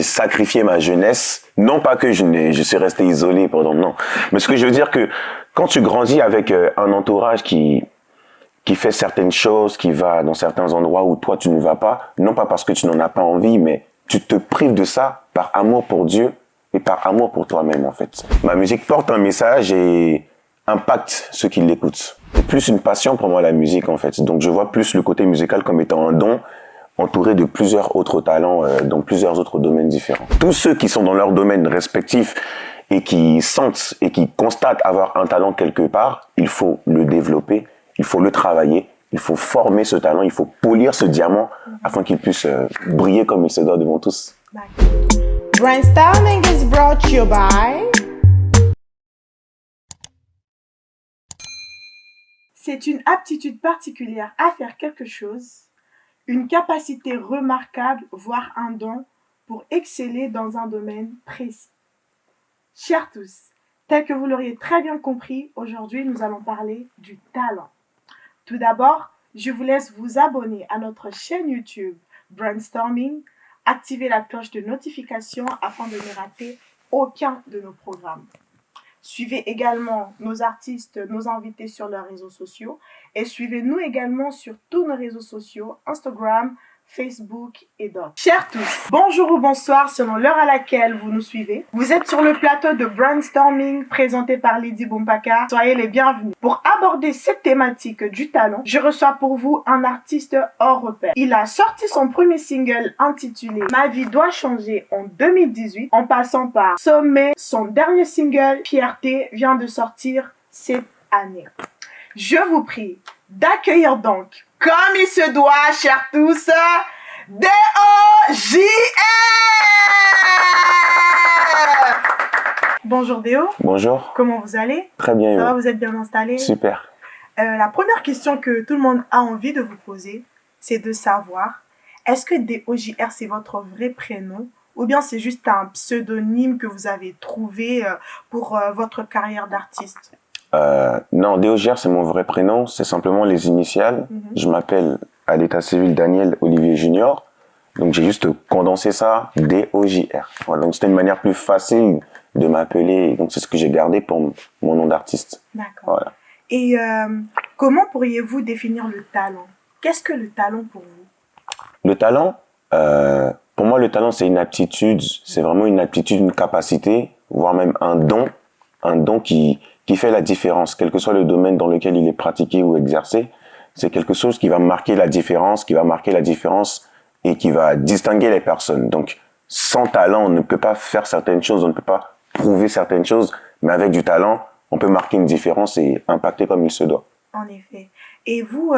j'ai sacrifié ma jeunesse. Non pas que je suis resté isolé pendant, non. Mais ce que je veux dire que quand tu grandis avec un entourage qui fait certaines choses, qui va dans certains endroits où toi tu ne vas pas, non pas parce que tu n'en as pas envie, mais tu te prives de ça par amour pour Dieu et par amour pour toi-même en fait. Ma musique porte un message et impacte ceux qui l'écoutent. C'est plus une passion pour moi la musique en fait. Donc je vois plus le côté musical comme étant un don entouré de plusieurs autres talents dans plusieurs autres domaines différents. Tous ceux qui sont dans leur domaine respectif et qui sentent et qui constatent avoir un talent quelque part, il faut le développer, il faut le travailler, il faut former ce talent, il faut polir ce diamant afin qu'il puisse briller comme il se doit devant tous. Brainstorming is brought to you by... C'est une aptitude particulière à faire quelque chose, une capacité remarquable, voire un don, pour exceller dans un domaine précis. Chers tous, tel que vous l'auriez très bien compris, aujourd'hui nous allons parler du talent. Tout d'abord, je vous laisse vous abonner à notre chaîne YouTube Brainstorming, activer la cloche de notification afin de ne rater aucun de nos programmes. Suivez également nos artistes, nos invités sur leurs réseaux sociaux et suivez-nous également sur tous nos réseaux sociaux, Instagram, Facebook et d'autres. Chers tous, bonjour ou bonsoir selon l'heure à laquelle vous nous suivez. Vous êtes sur le plateau de Brainstorming présenté par Lydie Bompaka. Soyez les bienvenus. Pour aborder cette thématique du talent, je reçois pour vous un artiste hors repère. Il a sorti son premier single intitulé Ma vie doit changer en 2018 en passant par Sommet. Son dernier single, Fierté, vient de sortir cette année. Je vous prie d'accueillir donc, comme il se doit, chers tous, D.O.J.R. Bonjour Déo. Bonjour. Comment vous allez? Très bien. Ça va, vous êtes bien installé? Super. La première question que tout le monde a envie de vous poser, c'est de savoir, est-ce que D.O.J.R. c'est votre vrai prénom ou bien c'est juste un pseudonyme que vous avez trouvé pour votre carrière d'artiste? Non, D.O.J.R. c'est mon vrai prénom, c'est simplement les initiales. Je m'appelle à l'état civil Daniel Olivier Junior, donc j'ai juste condensé ça, D.O.J.R. Voilà, donc c'était une manière plus facile de m'appeler, donc c'est ce que j'ai gardé pour mon nom d'artiste. D'accord. Voilà. Et comment pourriez-vous définir le talent? Qu'est-ce que le talent pour vous? Le talent, pour moi le talent c'est une aptitude, c'est vraiment une aptitude, une capacité, voire même un don qui fait la différence, quel que soit le domaine dans lequel il est pratiqué ou exercé. C'est quelque chose qui va marquer la différence, et qui va distinguer les personnes. Donc, sans talent, on ne peut pas faire certaines choses, on ne peut pas prouver certaines choses, mais avec du talent, on peut marquer une différence et impacter comme il se doit. En effet. Et vous,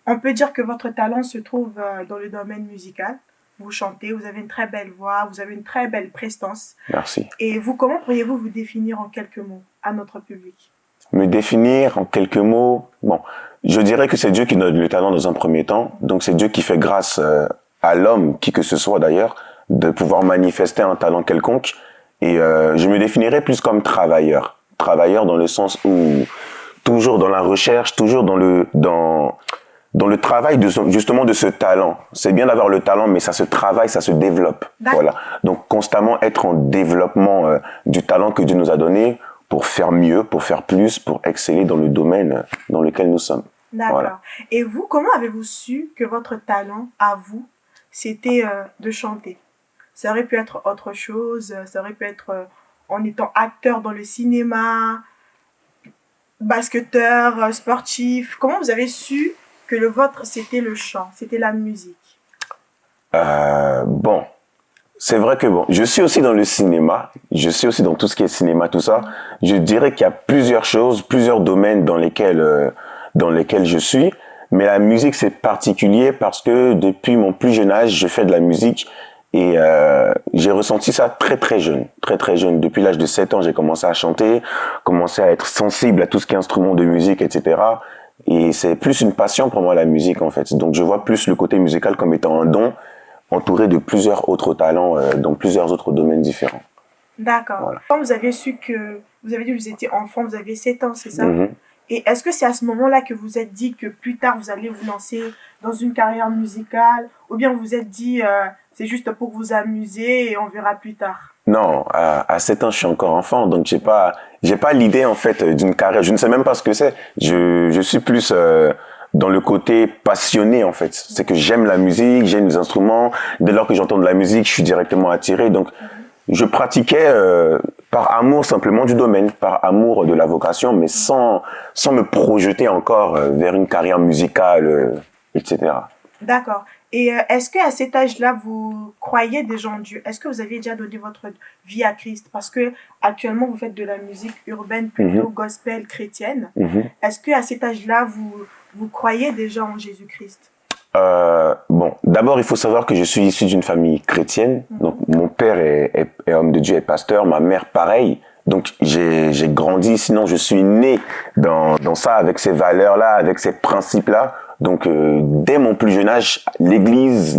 on peut dire que votre talent se trouve dans le domaine musical. Vous chantez, vous avez une très belle voix, vous avez une très belle prestance. Merci. Et vous, comment pourriez-vous vous définir en quelques mots à notre public? Me définir en quelques mots, bon, je dirais que c'est Dieu qui donne le talent dans un premier temps. Donc c'est Dieu qui fait grâce à l'homme, qui que ce soit d'ailleurs, de pouvoir manifester un talent quelconque. Et je me définirais plus comme travailleur. Travailleur dans le sens où toujours dans la recherche, toujours dans le travail justement de ce talent. C'est bien d'avoir le talent, mais ça se travaille, ça se développe. Voilà. Donc constamment être en développement du talent que Dieu nous a donné pour faire mieux, pour faire plus, pour exceller dans le domaine dans lequel nous sommes. D'accord. Voilà. Et vous, comment avez-vous su que votre talent, à vous, c'était de chanter? Ça aurait pu être autre chose, ça aurait pu être en étant acteur dans le cinéma, basketteur, sportif. Comment vous avez su que le vôtre, c'était le chant, c'était la musique? Bon, c'est vrai que bon, je suis aussi dans le cinéma, je suis aussi dans tout ce qui est cinéma, tout ça. Je dirais qu'il y a plusieurs choses, plusieurs domaines dans lesquels je suis. Mais la musique, c'est particulier parce que depuis mon plus jeune âge, je fais de la musique et j'ai ressenti ça très très jeune. Depuis l'âge de 7 ans, j'ai commencé à chanter, commencé à être sensible à tout ce qui est instrument de musique, etc. Et c'est plus une passion pour moi, la musique, en fait. Donc, je vois plus le côté musical comme étant un don, entouré de plusieurs autres talents dans plusieurs autres domaines différents. D'accord. Voilà. Quand vous avez su que, vous avez dit que vous étiez enfant, vous aviez 7 ans, c'est ça? Et est-ce que c'est à ce moment-là que vous êtes dit que plus tard, vous allez vous lancer dans une carrière musicale? Ou bien vous vous êtes dit, c'est juste pour vous amuser et on verra plus tard? Non, à 7 ans, je suis encore enfant, donc j'ai pas l'idée en fait d'une carrière. Je ne sais même pas ce que c'est. Je suis plus dans le côté passionné en fait. C'est que j'aime la musique, j'aime les instruments. Dès lors que j'entends de la musique, je suis directement attiré. Donc, je pratiquais par amour simplement du domaine, par amour de la vocation, mais sans me projeter encore vers une carrière musicale, etc. D'accord. Et est-ce qu'à cet âge-là, vous croyez déjà en Dieu? Est-ce que vous aviez déjà donné votre vie à Christ? Parce que actuellement, vous faites de la musique urbaine plutôt gospel chrétienne. Est-ce qu'à cet âge-là, vous croyez déjà en Jésus-Christ? Bon, d'abord, il faut savoir que je suis issu d'une famille chrétienne. Donc, mon père est homme de Dieu, est pasteur. Ma mère, pareil. Donc, j'ai grandi, sinon je suis né dans ça, avec ces valeurs-là, avec ces principes-là. Donc, dès mon plus jeune âge, l'église,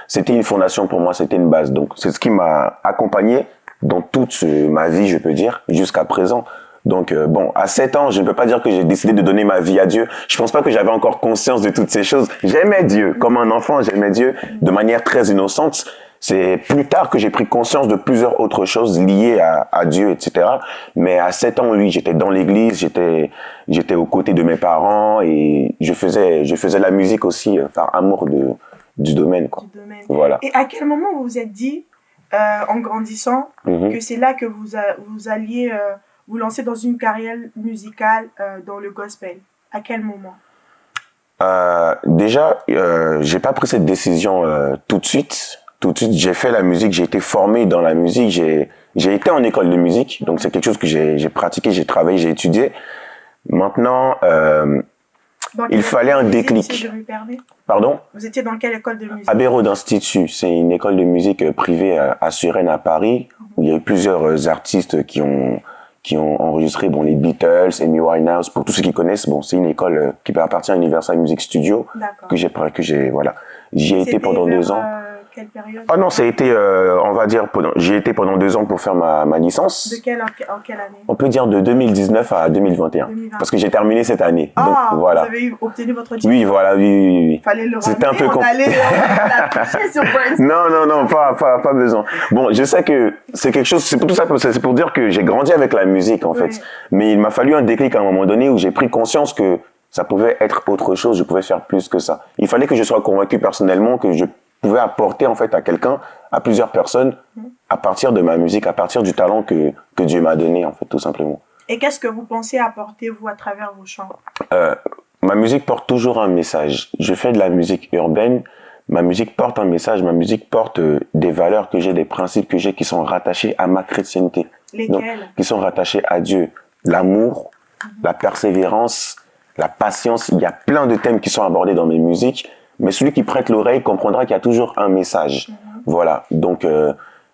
c'était une fondation pour moi, c'était une base. Donc, c'est ce qui m'a accompagné dans toute ma vie, je peux dire, jusqu'à présent. Donc, bon, à 7 ans, je ne peux pas dire que j'ai décidé de donner ma vie à Dieu. Je pense pas que j'avais encore conscience de toutes ces choses. J'aimais Dieu. Comme un enfant, j'aimais Dieu de manière très innocente. C'est plus tard que j'ai pris conscience de plusieurs autres choses liées à Dieu, etc. Mais à 7 ans, oui, j'étais dans l'église, j'étais aux côtés de mes parents et je faisais la musique aussi par amour du domaine, quoi. Du domaine. Voilà. Et à quel moment vous vous êtes dit, en grandissant, que c'est là que vous alliez vous lancer dans une carrière musicale dans le gospel? À quel moment? Déjà, j'ai pas pris cette décision tout de suite. Tout de suite, j'ai fait la musique, j'ai été formé dans la musique, j'ai été en école de musique, donc c'est quelque chose que j'ai pratiqué, j'ai travaillé, j'ai étudié. Maintenant, il fallait un déclic. Si je me permets. Pardon? Vous étiez dans quelle école de musique? Abbey Road Institute, c'est une école de musique privée à Suresnes, à Paris, où il y a eu plusieurs artistes qui ont enregistré, bon, les Beatles, Amy Winehouse, pour tous ceux qui connaissent, bon, c'est une école qui appartient à Universal Music Studio, voilà. J'y ai été pendant 2 ans. Quelle période? Ah non, ça a été, on va dire, j'y ai été pendant 2 ans pour faire ma licence. De quelle année? On peut dire de 2019 à 2021. Parce que j'ai terminé cette année. Ah, donc, voilà. Vous avez obtenu votre diplôme? Oui, voilà, oui. Fallait le ramener, c'était un peu Non, pas besoin. Bon, je sais que c'est quelque chose, c'est pour tout ça, c'est pour dire que j'ai grandi avec la musique, en fait. Mais il m'a fallu un déclic à un moment donné où j'ai pris conscience que ça pouvait être autre chose, je pouvais faire plus que ça. Il fallait que je sois convaincu personnellement que je pouvais apporter en fait à quelqu'un, à plusieurs personnes, à partir de ma musique, à partir du talent que Dieu m'a donné, en fait, tout simplement. Et qu'est-ce que vous pensez apporter, vous, à travers vos chants? Ma musique porte toujours un message. Je fais de la musique urbaine, ma musique porte un message, ma musique porte des valeurs que j'ai, des principes que j'ai qui sont rattachés à ma chrétienté. Lesquels? Donc, qui sont rattachés à Dieu. L'amour, la persévérance, la patience, il y a plein de thèmes qui sont abordés dans mes musiques. Mais celui qui prête l'oreille comprendra qu'il y a toujours un message. Voilà. Donc,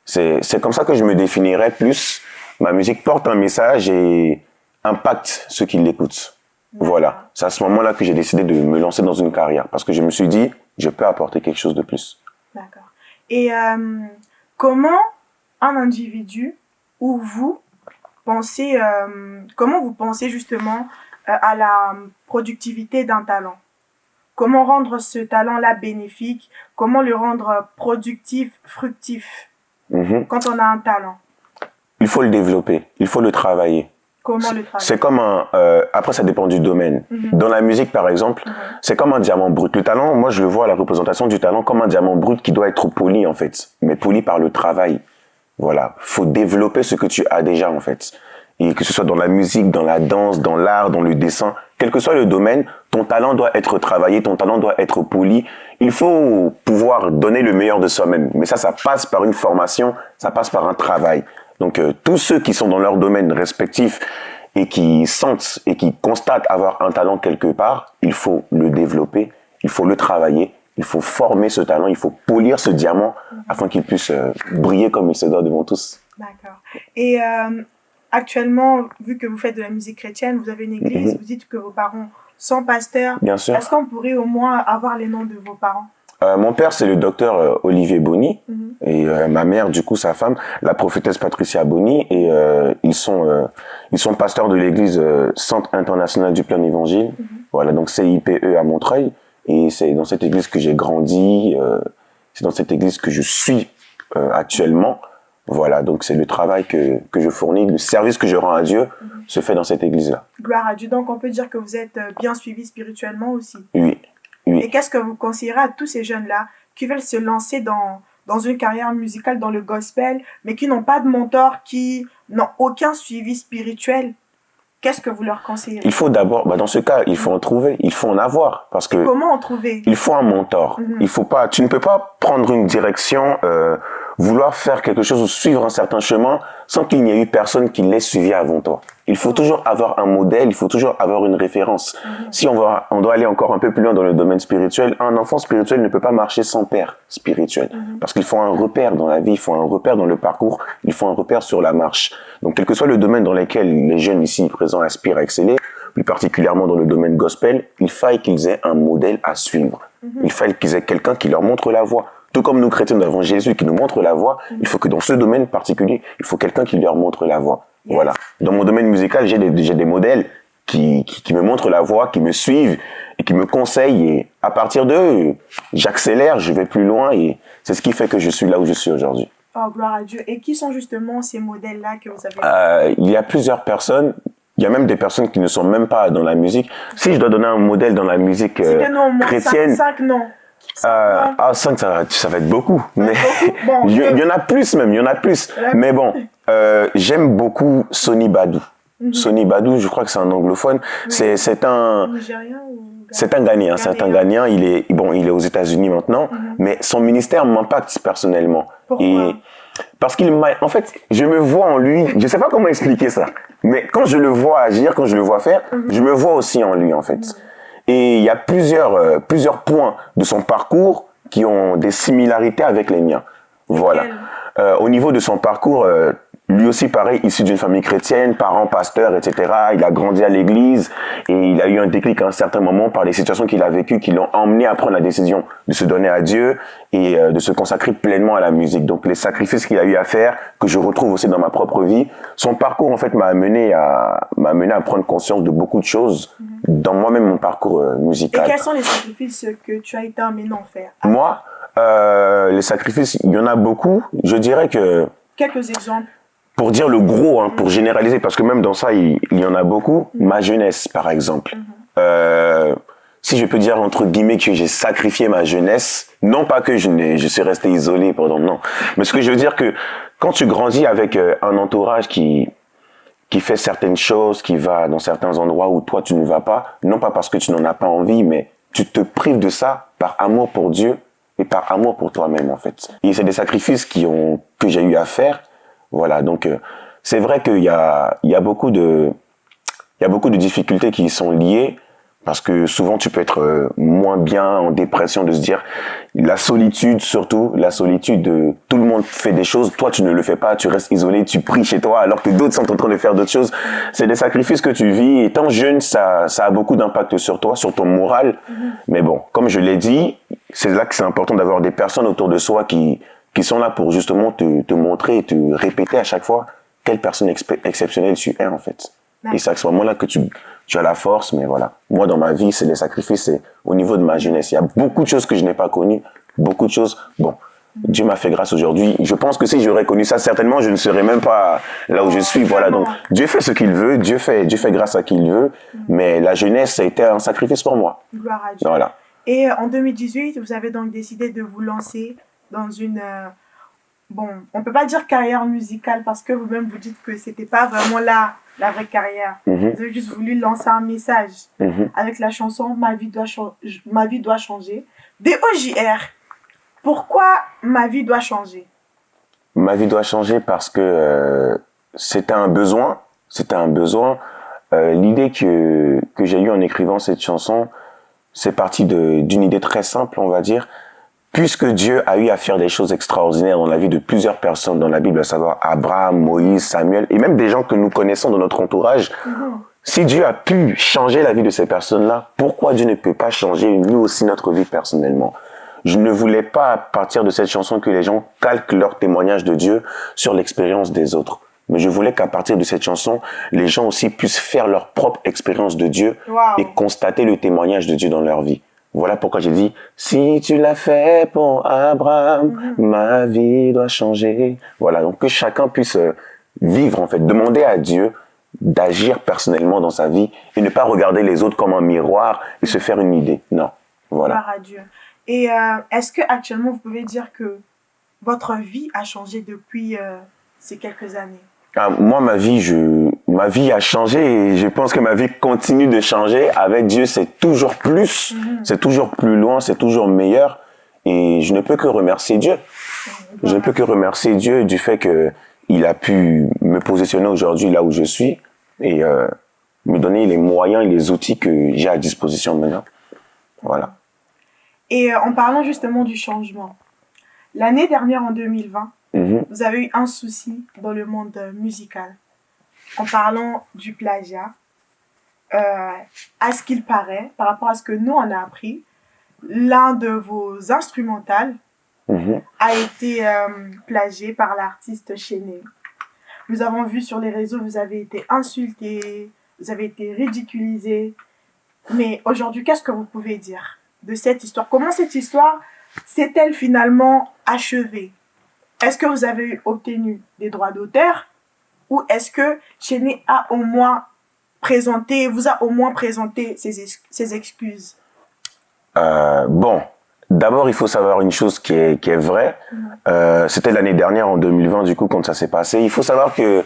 c'est comme ça que je me définirais plus. Ma musique porte un message et impacte ceux qui l'écoutent. Voilà. C'est à ce moment-là que j'ai décidé de me lancer dans une carrière. Parce que je me suis dit, je peux apporter quelque chose de plus. D'accord. Et comment un individu ou vous pensez, comment vous pensez justement à la productivité d'un talent? Comment rendre ce talent-là bénéfique? Comment le rendre productif, fructif quand on a un talent? Il faut le développer, il faut le travailler. Comment le travailler? C'est comme après, ça dépend du domaine. Dans la musique, par exemple, c'est comme un diamant brut. Le talent, moi, je le vois, la représentation du talent comme un diamant brut qui doit être poli, en fait. Mais poli par le travail. Voilà. Faut développer ce que tu as déjà, en fait. Et que ce soit dans la musique, dans la danse, dans l'art, dans le dessin, quel que soit le domaine, ton talent doit être travaillé, ton talent doit être poli. Il faut pouvoir donner le meilleur de soi-même. Mais ça passe par une formation, ça passe par un travail. Donc, tous ceux qui sont dans leur domaine respectif et qui sentent et qui constatent avoir un talent quelque part, il faut le développer, il faut le travailler, il faut former ce talent, il faut polir ce diamant afin qu'il puisse briller comme il se doit devant tous. D'accord. Et actuellement, vu que vous faites de la musique chrétienne, vous avez une église, vous dites que vos parents sont pasteurs. Bien sûr. Est-ce qu'on pourrait au moins avoir les noms de vos parents? Mon père, c'est le docteur Olivier Bonny, et ma mère, du coup, sa femme, la prophétesse Patricia Bonny, et ils sont pasteurs de l'église Centre International du Plein Évangile, voilà, donc CIPE à Montreuil, et c'est dans cette église que j'ai grandi, c'est dans cette église que je suis actuellement. Voilà, donc c'est le travail que je fournis, le service que je rends à Dieu se fait dans cette église-là. Gloire à Dieu. Donc, on peut dire que vous êtes bien suivi spirituellement aussi. Oui, oui. Et qu'est-ce que vous conseillerez à tous ces jeunes-là qui veulent se lancer dans une carrière musicale, dans le gospel, mais qui n'ont pas de mentor, qui n'ont aucun suivi spirituel? Qu'est-ce que vous leur conseillez? Il faut d'abord, dans ce cas, il faut en trouver, il faut en avoir, parce que comment en trouver? Il faut un mentor. Il faut pas, tu ne peux pas prendre une direction, vouloir faire quelque chose ou suivre un certain chemin sans qu'il n'y ait eu personne qui l'ait suivi avant toi. Il faut toujours avoir un modèle, il faut toujours avoir une référence. Si on doit aller encore un peu plus loin dans le domaine spirituel, un enfant spirituel ne peut pas marcher sans père spirituel. Parce qu'il faut un repère dans la vie, il faut un repère dans le parcours, il faut un repère sur la marche. Donc, quel que soit le domaine dans lequel les jeunes ici présents aspirent à exceller, plus particulièrement dans le domaine gospel, il faille qu'ils aient un modèle à suivre. Il faille qu'ils aient quelqu'un qui leur montre la voie. Tout comme nous chrétiens, nous avons Jésus qui nous montre la voie, il faut que dans ce domaine particulier, il faut quelqu'un qui leur montre la voie. Yes. Voilà. Dans mon domaine musical, j'ai des modèles qui me montrent la voie, qui me suivent et qui me conseillent. Et à partir d'eux, j'accélère, je vais plus loin et c'est ce qui fait que je suis là où je suis aujourd'hui. Oh, gloire à Dieu. Et qui sont justement ces modèles-là que vous avez? Il y a plusieurs personnes. Il y a même des personnes qui ne sont même pas dans la musique. Si je dois donner un modèle dans la musique chrétienne... 5 noms. 5, ça va être beaucoup. Mais bon, il y en a plus même, il y en a plus. Mais bon, j'aime beaucoup Sonny Badou. Sonny Badou, je crois que c'est un anglophone. C'est un... Nigérien ou... C'est un Ghanéen, c'est un Ghanéen. Il est aux États-Unis maintenant, mais son ministère m'impacte personnellement. Pourquoi? Parce en fait, je me vois en lui, je sais pas comment expliquer ça, mais quand je le vois agir, quand je le vois faire, je me vois aussi en lui, en fait. Et il y a plusieurs points de son parcours qui ont des similarités avec les miens. Voilà. Au niveau de son parcours, lui aussi pareil, issu d'une famille chrétienne, parents pasteurs, etc. Il a grandi à l'église et il a eu un déclic à un certain moment par les situations qu'il a vécues qui l'ont emmené à prendre la décision de se donner à Dieu et de se consacrer pleinement à la musique. Donc les sacrifices qu'il a eu à faire, que je retrouve aussi dans ma propre vie, son parcours en fait m'a amené à prendre conscience de beaucoup de choses dans moi-même, mon parcours musical. Et quels sont les sacrifices que tu as été amené à faire? Moi, les sacrifices, il y en a beaucoup. Je dirais que... Quelques exemples. Pour dire le gros, pour généraliser, parce que même dans ça, il y en a beaucoup. Ma jeunesse, par exemple. Si je peux dire, entre guillemets, que j'ai sacrifié ma jeunesse, non pas que je suis resté isolé pendant, non. Mais ce que je veux dire que quand tu grandis avec un entourage qui fait certaines choses, qui va dans certains endroits où toi tu ne vas pas, non pas parce que tu n'en as pas envie, mais tu te prives de ça par amour pour Dieu et par amour pour toi-même, en fait. Et c'est des sacrifices que j'ai eu à faire. Voilà, donc c'est vrai qu'il y a beaucoup de difficultés qui y sont liées parce que souvent tu peux être moins bien, en dépression, de se dire la solitude surtout, la solitude, tout le monde fait des choses, toi tu ne le fais pas, tu restes isolé, tu pries chez toi alors que d'autres sont en train de faire d'autres choses. C'est des sacrifices que tu vis. Étant jeune, ça a beaucoup d'impact sur toi, sur ton moral. Mais bon, comme je l'ai dit, c'est là que c'est important d'avoir des personnes autour de soi qui sont là pour justement te montrer et te répéter à chaque fois quelle personne exceptionnelle tu es en fait. Et c'est à ce moment-là que tu as la force, mais voilà. Moi, dans ma vie, c'est les sacrifices, c'est au niveau de ma jeunesse. Il y a beaucoup de choses que je n'ai pas connues, beaucoup de choses. Bon, Dieu m'a fait grâce aujourd'hui. Je pense que si j'aurais connu ça, certainement, je ne serais même pas là où je suis. Voilà, donc Dieu fait ce qu'il veut, Dieu fait grâce à qui il veut, mais la jeunesse, ça a été un sacrifice pour moi. Gloire à Dieu. Voilà. Et en 2018, vous avez donc décidé de vous lancer dans une... bon, on peut pas dire carrière musicale parce que vous-même vous dites que c'était pas vraiment la vraie carrière. Vous avez juste voulu lancer un message avec la chanson Ma vie doit changer de OJR. Pourquoi Ma vie doit changer? Ma vie doit changer parce que c'était un besoin. L'idée que j'ai eue en écrivant cette chanson, c'est parti d'une idée très simple, on va dire. Puisque Dieu a eu à faire des choses extraordinaires dans la vie de plusieurs personnes dans la Bible, à savoir Abraham, Moïse, Samuel, et même des gens que nous connaissons dans notre entourage, si Dieu a pu changer la vie de ces personnes-là, pourquoi Dieu ne peut pas changer nous aussi notre vie personnellement? Je ne voulais pas, à partir de cette chanson, que les gens calquent leur témoignage de Dieu sur l'expérience des autres. Mais je voulais qu'à partir de cette chanson, les gens aussi puissent faire leur propre expérience de Dieu et constater le témoignage de Dieu dans leur vie. Voilà pourquoi j'ai dit, si tu l'as fait pour Abraham, ma vie doit changer. Voilà, donc que chacun puisse vivre en fait, demander à Dieu d'agir personnellement dans sa vie et ne pas regarder les autres comme un miroir et se faire une idée. Non, voilà. Gloire à Dieu. Et est-ce que actuellement vous pouvez dire que votre vie a changé depuis ces quelques années? Moi, ma vie a changé et je pense que ma vie continue de changer. Avec Dieu, c'est toujours plus, c'est toujours plus loin, c'est toujours meilleur. Et je ne peux que remercier Dieu. Je ne peux que remercier Dieu du fait que il a pu me positionner aujourd'hui là où je suis et me donner les moyens et les outils que j'ai à disposition maintenant. Voilà. Et en parlant justement du changement, l'année dernière en 2020, vous avez eu un souci dans le monde musical. En parlant du plagiat, à ce qu'il paraît, par rapport à ce que nous on a appris, l'un de vos instrumentales a été plagié par l'artiste Chéné. Nous avons vu sur les réseaux, vous avez été insulté, vous avez été ridiculisé. Mais aujourd'hui, qu'est-ce que vous pouvez dire de cette histoire? Comment cette histoire s'est-elle finalement achevée? Est-ce que vous avez obtenu des droits d'auteur ou est-ce que Chéné a au moins vous a au moins présenté ses excuses? Bon, d'abord, il faut savoir une chose qui est vraie. C'était l'année dernière, en 2020, du coup, quand ça s'est passé. Il faut savoir que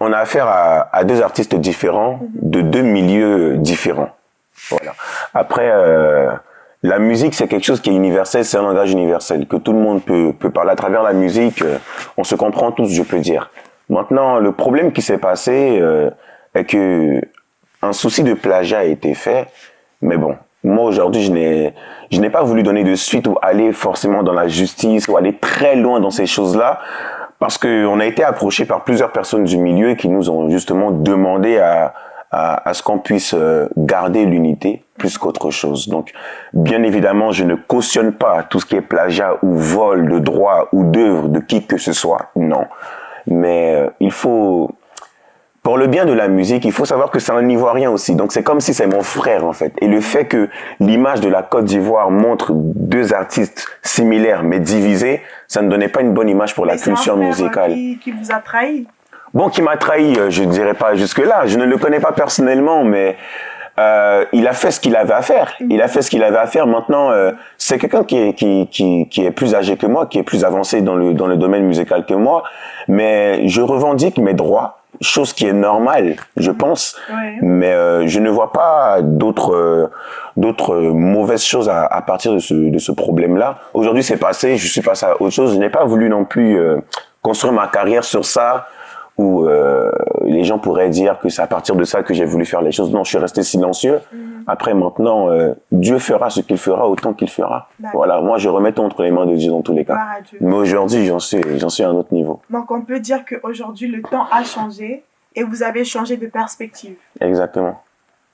on a affaire à deux artistes différents, de deux milieux différents. Voilà. Après, la musique, c'est quelque chose qui est universel, c'est un langage universel, que tout le monde peut parler à travers la musique. On se comprend tous, je peux dire. Maintenant, le problème qui s'est passé est que un souci de plagiat a été fait, mais bon, moi aujourd'hui, je n'ai pas voulu donner de suite ou aller forcément dans la justice ou aller très loin dans ces choses-là, parce qu'on a été approché par plusieurs personnes du milieu qui nous ont justement demandé à ce qu'on puisse garder l'unité plus qu'autre chose. Donc, bien évidemment, je ne cautionne pas tout ce qui est plagiat ou vol de droits ou d'œuvres de qui que ce soit, non. Mais il faut, pour le bien de la musique, il faut savoir que c'est un Ivoirien aussi. Donc, c'est comme si c'est mon frère, en fait. Et le fait que l'image de la Côte d'Ivoire montre deux artistes similaires mais divisés, ça ne donnait pas une bonne image pour la culture musicale. Qui vous a trahi? Bon, qui m'a trahi, je ne dirais pas jusque-là. Je ne le connais pas personnellement, mais il a fait ce qu'il avait à faire. Il a fait ce qu'il avait à faire. Maintenant, c'est quelqu'un qui est plus âgé que moi, qui est plus avancé dans le domaine musical que moi. Mais je revendique mes droits, chose qui est normale, je pense. Oui. Mais je ne vois pas d'autres mauvaises choses à partir de ce problème-là. Aujourd'hui, c'est passé. Je suis passé à autre chose. Je n'ai pas voulu non plus construire ma carrière sur ça, où les gens pourraient dire que c'est à partir de ça que j'ai voulu faire les choses. Non, je suis resté silencieux. Après, maintenant, Dieu fera ce qu'il fera autant qu'il fera. Voilà, moi, je remets tout entre les mains de Dieu dans tous les cas. Mais aujourd'hui, j'en suis à un autre niveau. Donc, on peut dire qu'aujourd'hui, le temps a changé et vous avez changé de perspective. Exactement.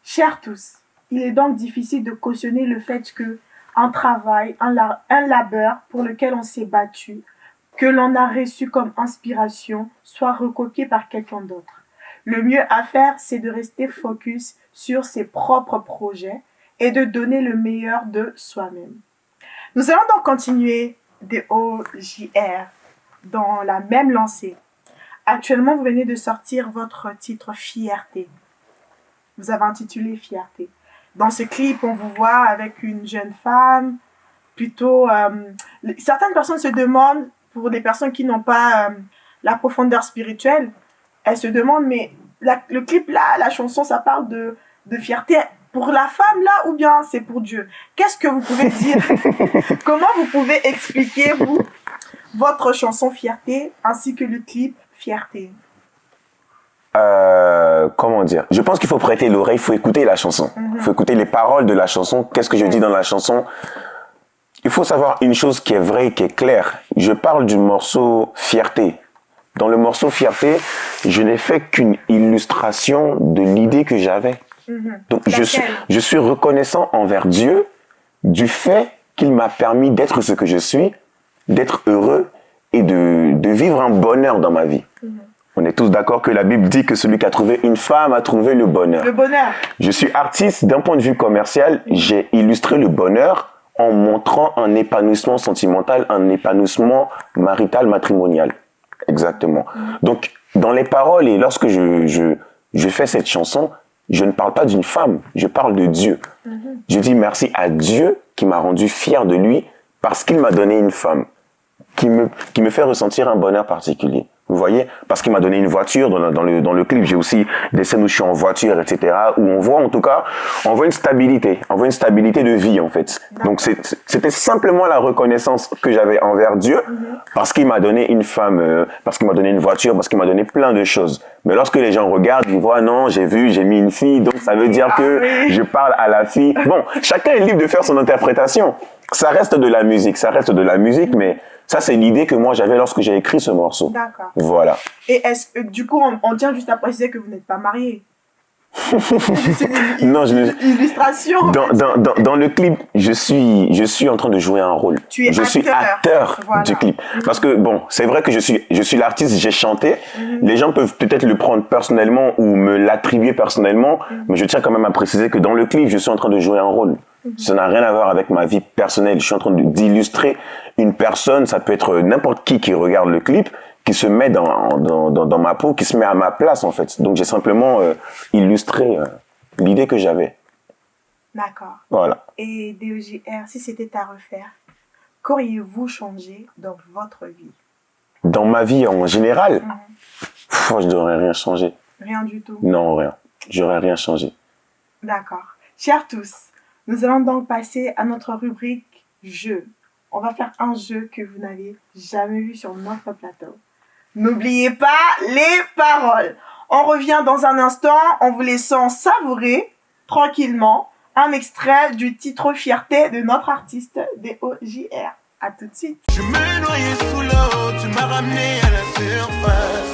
Chers tous, il est donc difficile de cautionner le fait que un travail, un labeur pour lequel on s'est battu, que l'on a reçu comme inspiration, soit recopié par quelqu'un d'autre. Le mieux à faire, c'est de rester focus sur ses propres projets et de donner le meilleur de soi-même. Nous allons donc continuer des OJR dans la même lancée. Actuellement, vous venez de sortir votre titre Fierté. Vous avez intitulé Fierté. Dans ce clip, on vous voit avec une jeune femme, plutôt... certaines personnes se demandent, pour des personnes qui n'ont pas la profondeur spirituelle, elles se demandent, mais le clip là, la chanson, ça parle de fierté pour la femme là ou bien c'est pour Dieu? Qu'est-ce que vous pouvez dire? Comment vous pouvez expliquer, vous, votre chanson Fierté ainsi que le clip Fierté? Comment dire? Je pense qu'il faut prêter l'oreille, il faut écouter la chanson. Il faut écouter les paroles de la chanson. Qu'est-ce que je dis dans la chanson? Il faut savoir une chose qui est vraie et qui est claire. Je parle du morceau Fierté. Dans le morceau Fierté, je n'ai fait qu'une illustration de l'idée que j'avais. Donc je suis reconnaissant envers Dieu du fait qu'il m'a permis d'être ce que je suis, d'être heureux et de vivre un bonheur dans ma vie. On est tous d'accord que la Bible dit que celui qui a trouvé une femme a trouvé le bonheur. Le bonheur. Je suis artiste, d'un point de vue commercial, j'ai illustré le bonheur en montrant un épanouissement sentimental, un épanouissement marital, matrimonial. Exactement. Donc, dans les paroles et lorsque je fais cette chanson, je ne parle pas d'une femme, je parle de Dieu. Je dis merci à Dieu qui m'a rendu fier de lui parce qu'il m'a donné une femme qui me fait ressentir un bonheur particulier. Vous voyez? Parce qu'il m'a donné une voiture. Dans le clip, j'ai aussi des scènes où je suis en voiture, etc. Où on voit, en tout cas, on voit une stabilité. On voit une stabilité de vie, en fait. Donc, c'était simplement la reconnaissance que j'avais envers Dieu parce qu'il m'a donné une femme, parce qu'il m'a donné une voiture, parce qu'il m'a donné plein de choses. Mais lorsque les gens regardent, ils voient, non, j'ai mis une fille, donc ça veut dire que je parle à la fille. Bon, chacun est libre de faire son interprétation. Ça reste de la musique, mais ça, c'est l'idée que moi j'avais lorsque j'ai écrit ce morceau. D'accord. Voilà. Et est-ce que, du coup, on tient juste à préciser que vous n'êtes pas mariés. C'est Non, une illustration. Dans le clip, je suis en train de jouer un rôle. Je suis acteur voilà. du clip. Parce que bon, c'est vrai que je suis l'artiste, j'ai chanté. Les gens peuvent peut-être le prendre personnellement ou me l'attribuer personnellement, mais je tiens quand même à préciser que dans le clip, je suis en train de jouer un rôle. Ça n'a rien à voir avec ma vie personnelle. Je suis en train d'illustrer une personne. Ça peut être n'importe qui regarde le clip, qui se met dans ma peau, qui se met à ma place, en fait. Donc, j'ai simplement illustré l'idée que j'avais. D'accord. Voilà. Et DOJR, si c'était à refaire, qu'auriez-vous changé dans votre vie? Dans ma vie en général, je n'aurais rien changé. Rien du tout? Non, rien. J'aurais rien changé. D'accord. Chers tous, nous allons donc passer à notre rubrique jeu. On va faire un jeu que vous n'avez jamais vu sur notre plateau. N'oubliez pas les paroles. On revient dans un instant en vous laissant savourer tranquillement un extrait du titre Fierté de notre artiste DOJR. À tout de suite. Je me noyais sous l'eau, tu m'as ramené à la surface.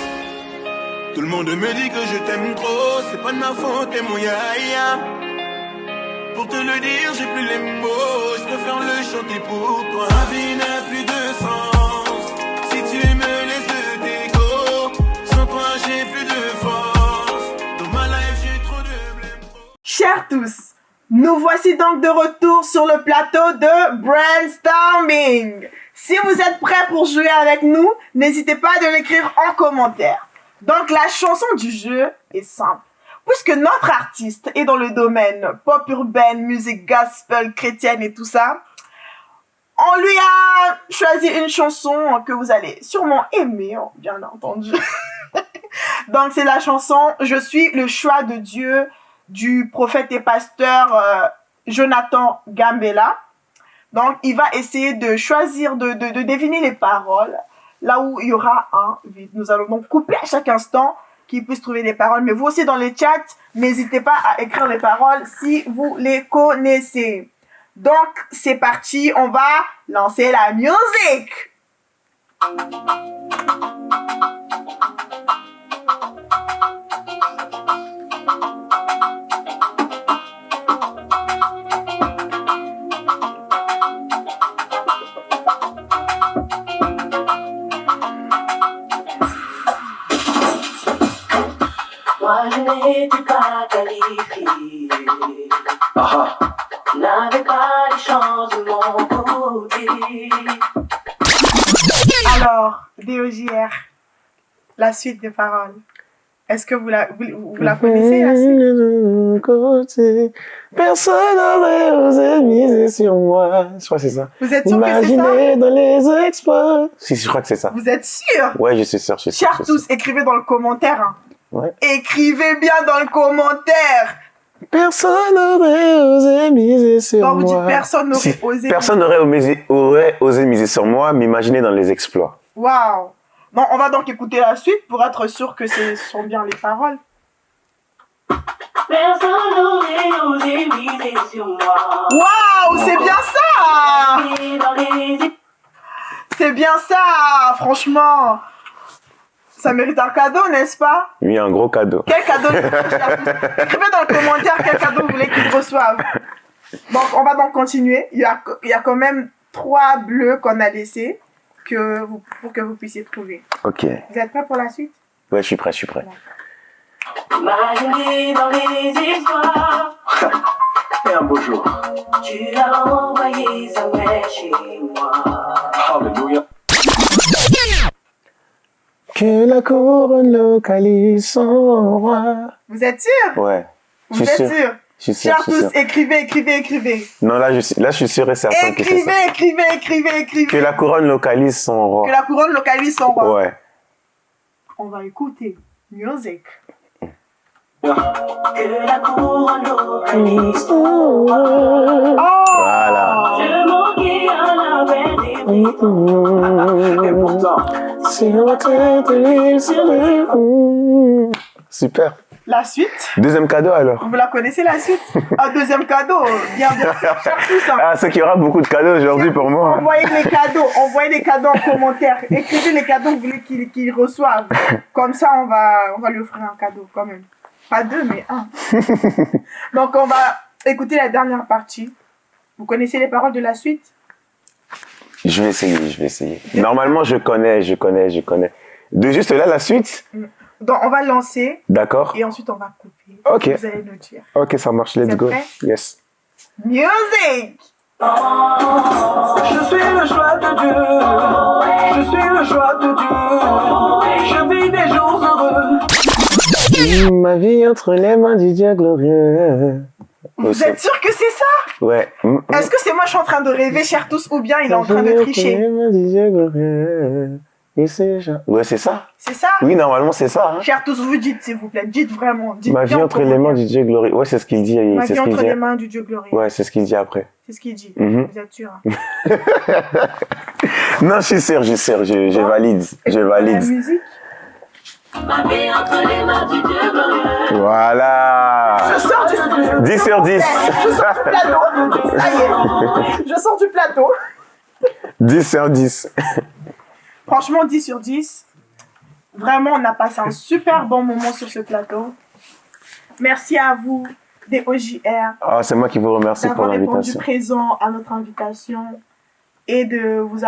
Tout le monde me dit que je t'aime trop, c'est pas de ma faute, t'es mon yaya. Pour te le dire, j'ai plus les mots, je préfère le chanter pour toi. Ma vie n'a plus de sens, si tu me laisses de dégo. Sans toi, j'ai plus de force, dans ma life, j'ai trop de blême. Chers tous, nous voici donc de retour sur le plateau de Brainstorming. Si vous êtes prêts pour jouer avec nous, n'hésitez pas à l'écrire en commentaire. Donc la chanson du jeu est simple. Puisque notre artiste est dans le domaine pop urbaine, musique gospel, chrétienne et tout ça, on lui a choisi une chanson que vous allez sûrement aimer, bien entendu. Donc c'est la chanson « Je suis le choix de Dieu » du prophète et pasteur Jonathan Gambella. Donc il va essayer de choisir, de deviner les paroles, là où il y aura un vide. Nous allons donc couper à chaque instant qui puisse trouver les paroles. Mais vous aussi dans les chats, n'hésitez pas à écrire les paroles si vous les connaissez. Donc, c'est parti, on va lancer la musique. Moi je n'étais pas qualifiée, n'avais pas les chances de mon côté. Alors, DOJR, la suite des paroles. Est-ce que vous la connaissez, la suite? Personne n'aurait osé miser sur moi. Je crois que c'est ça. Vous êtes sûr que c'est ça? Imaginez dans les exploits. Si, je crois que c'est ça. Vous êtes sûr? Ouais, je suis sûr. Chers tous, écrivez dans le commentaire. Hein. Ouais. Écrivez bien dans le commentaire. Personne n'aurait osé miser sur Quand moi. vous dites personne n'aurait osé. Personne aurait osé miser sur moi, m'imaginer dans les exploits. Waouh. Bon, on va donc écouter la suite pour être sûr que ce sont bien les paroles. Personne n'aurait osé miser sur moi. Waouh, c'est bien ça. Et dans les C'est bien ça, franchement. Ça mérite un cadeau, n'est-ce pas? Oui, un gros cadeau. Quel cadeau? Écrivez dans le commentaire quel cadeau vous voulez qu'ils reçoivent. Donc, on va donc continuer. Il y a quand même 3 bleus qu'on a laissés pour que vous puissiez trouver. Ok. Vous êtes prêts pour la suite? Ouais, je suis prêt, je suis prêt. Imaginez dans les histoires, Et un beau jour. tu as envoyé sa mère chez moi. Alléluia. Que la couronne localise son roi. Vous êtes sûr? Ouais. Vous êtes sûr? Je suis sûr, Chers je suis sûr. tous, écrivez. Non, là, je suis sûr et certain que c'est ça. Écrivez. Que la couronne localise son roi. Que la couronne localise son roi. Ouais. On va écouter. Music. Que la couronne localise. Oh! Voilà. Je manquais à la vérité. Et pourtant, Super. La suite. Deuxième cadeau alors. Vous la connaissez la suite? Un deuxième cadeau. Bien sûr. Chers tous, hein. Ah, c'est qu'il y aura beaucoup de cadeaux aujourd'hui pour moi. Envoyez les cadeaux en commentaire. Écrivez les cadeaux que vous voulez qu'ils reçoivent. Comme ça, on va lui offrir un cadeau quand même. Pas deux, mais un. Donc, on va écouter la dernière partie. Vous connaissez les paroles de la suite? Je vais essayer. Normalement, je connais. De juste là, la suite. Donc, on va lancer D'accord. et ensuite on va couper. Ok. Vous allez nous dire. Ok, ça marche. Let's C'est go. prêt? Yes. Music! je suis le choix de Dieu. Je suis le choix de Dieu. Je vis des jours heureux. Ma vie entre les mains du Dieu glorieux. Vous êtes sûr que c'est ça? Ouais. Est-ce que c'est moi je suis en train de rêver, chers tous, ou bien il est en train de tricher? Ouais, c'est ça. C'est ça? Oui, normalement, c'est ça. Hein. Chers tous, vous dites s'il vous plaît. Dites vraiment. Dites Ma vie bien en entre les mains commentaire. du Dieu glorieux. Ouais, c'est ce qu'il dit. Ma C'est vie ce qu'il entre dit. les mains du Dieu glorieux. Ouais, c'est ce qu'il dit après. C'est ce qu'il dit. Mhm. Vous êtes sûr? Hein? Non, je suis sûr. Je valide. Je La valide. musique? Ma vie entre les mains du Dieu glorieux. Voilà. Je sors du 10 sur 10. Je sors du plateau. Ça y est. Je sors du plateau. 10 sur 10. Franchement, 10 sur 10. Vraiment, on a passé un super bon moment sur ce plateau. Merci à vous, des OJR, Ah, c'est moi qui vous remercie pour d'avoir répondu l'invitation. présent à notre invitation et de vous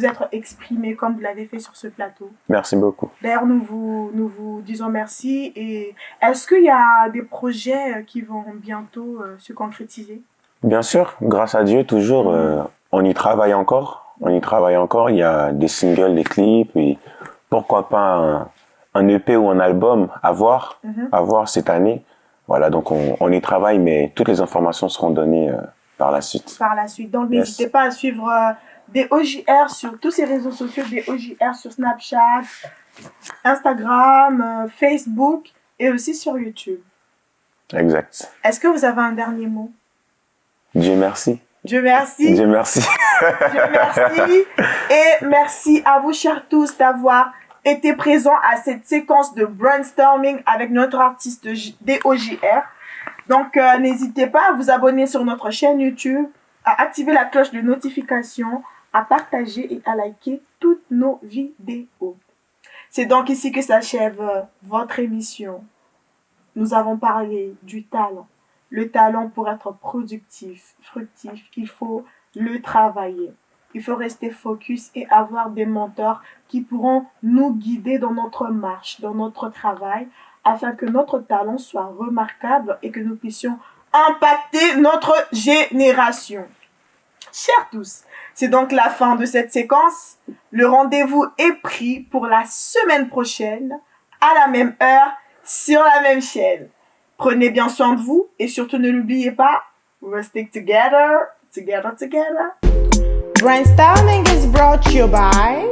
être exprimé comme vous l'avez fait sur ce plateau. Merci beaucoup. D'ailleurs, nous vous disons merci. Et est-ce qu'il y a des projets qui vont bientôt se concrétiser? Bien sûr, grâce à Dieu, toujours, on y travaille encore. Il y a des singles, des clips, et pourquoi pas un EP ou un album à voir cette année. Voilà, donc on y travaille, mais toutes les informations seront données par la suite. Par la suite. Donc, Yes. n'hésitez pas à suivre des OJR sur tous ces réseaux sociaux, des OJR sur Snapchat, Instagram, Facebook et aussi sur YouTube. Exact. Est-ce que vous avez un dernier mot? Dieu merci. Dieu merci. Dieu merci. Dieu merci. Et merci à vous, chers tous, d'avoir été présents à cette séquence de brainstorming avec notre artiste DOJR. Donc, n'hésitez pas à vous abonner sur notre chaîne YouTube, à activer la cloche de notification, à partager et à liker toutes nos vidéos. C'est donc ici que s'achève votre émission. Nous avons parlé du talent. Le talent pour être productif, fructif, il faut le travailler. Il faut rester focus et avoir des mentors qui pourront nous guider dans notre marche, dans notre travail, afin que notre talent soit remarquable et que nous puissions impacter notre génération. Chers tous, c'est donc la fin de cette séquence. Le rendez-vous est pris pour la semaine prochaine, à la même heure, sur la même chaîne. Prenez bien soin de vous et surtout ne l'oubliez pas, we'll stick together. Brainstorming is brought to you by